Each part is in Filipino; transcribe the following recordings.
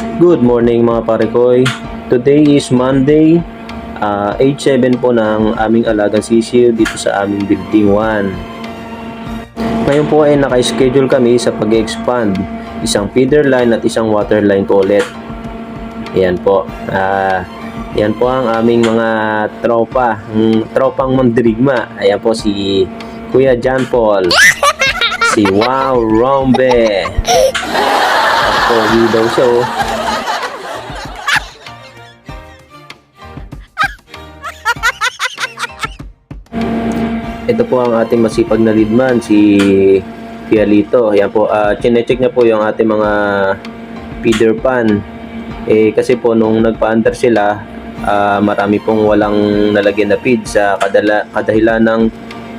Good morning mga parekoy. Today is Monday, 8:07 po ng aming alagang sisiw dito sa aming building 1. Ngayon po ay naka-schedule kami sa pag-expand. Isang feeder line at isang water line po ulit. Yan po. Yan po ang aming mga tropang mandirigma. Ayan po si Kuya John Paul. Si Wow Rombe. Pogi daw siya oh. Ito po ang ating masipag na leadman, si Fialito. Ayan po, chinecheck niya po yung ating mga feeder pan. Kasi po nung nagpa-under sila, marami pong walang nalagyan na feed sa kadahilan ng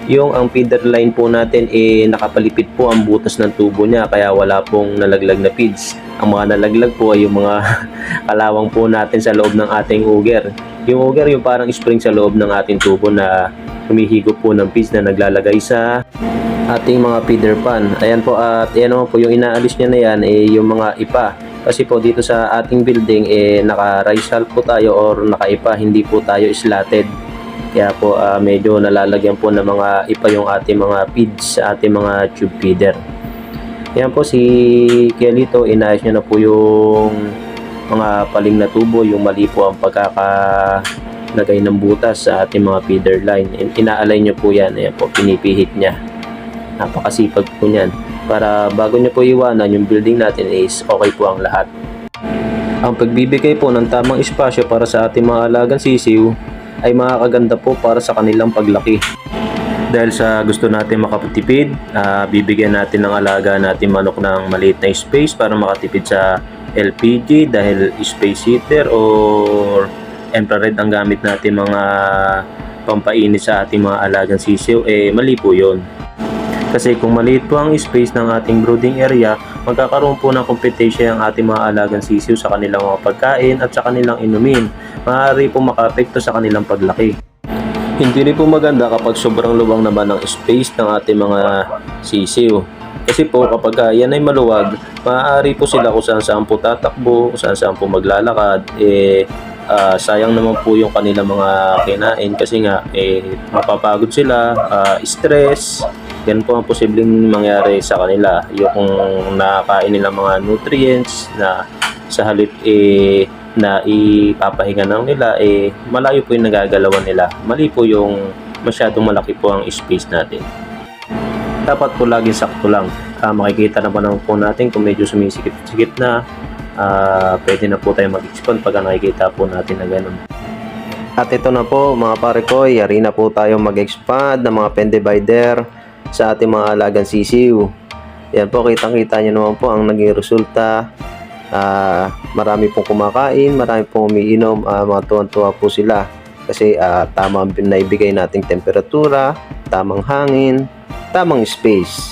yung ang feeder line po natin nakapalipit po ang butas ng tubo niya, kaya wala pong nalaglag na feeds. Ang mga nalaglag po ay yung mga kalawang po natin sa loob ng ating auger. Yung auger yung parang spring sa loob ng ating tubo na humihigop po ng feeds na naglalagay sa ating mga feeder pan. Ayan po, at yan naman po yung inaalis niya na yan yung mga ipa. Kasi po dito sa ating building naka-rise hull po tayo or naka-ipa, hindi po tayo slatted. Kaya po medyo nalalagyan po ng mga ipa yung ating mga feeds sa ating mga tube feeder. Yan po si Kelito, inayos niya na po yung mga paling na tubo, yung mali po ang pagkakalagay ng butas sa ating mga feeder line. Inaalay niyo po yan, ayan po, pinipihit niya. Napakasipag po niyan. Para bago niyo po iwanan yung building natin is okay po ang lahat. Ang pagbibigay po ng tamang espasyo para sa ating mga alagang sisiw ay makakaganda po para sa kanilang paglaki. Dahil sa gusto natin makatipid, bibigyan natin ng alaga natin manok ng maliit na space para makatipid sa LPG dahil space heater or infrared ang gamit natin mga pampainit sa ating mga alagang sisiw, mali po yun. Kasi kung maliit po ang space ng ating brooding area, magkakaroon po ng competition ang ating mga alagang sisiw sa kanilang mga pagkain at sa kanilang inumin. Maaari po makaapekto sa kanilang paglaki. Hindi rin po maganda kapag sobrang luwang naman ang space ng ating mga sisiw. Kasi po kapag yan ay maluwag, maaari po sila kung saan po tatakbo, kung saan po maglalakad. Sayang naman po yung kanilang mga kinain kasi nga mapapagod sila, stress. Yan po ang posibleng mangyari sa kanila. Yung nakain nilang mga nutrients na sa halip na ipapahinga ng nila, malayo po yung nagagalawan nila. Mali po yung masyadong malaki po ang space natin. Dapat po laging sakto lang. Makikita naman po natin kung medyo sumisikip-sikip na, pwede na po tayo mag-expand pag nakikita po natin na ganun. At ito na po mga pare ko, yari na po tayo mag-expand ng mga pen divider sa ating mga alagang sisiw. Yan po, kitang-kita nyo naman po ang naging resulta. Marami pong kumakain, marami pong umiinom, mga tuwan-tuwa po sila kasi tama ang naibigay nating temperatura, tamang hangin, tamang space.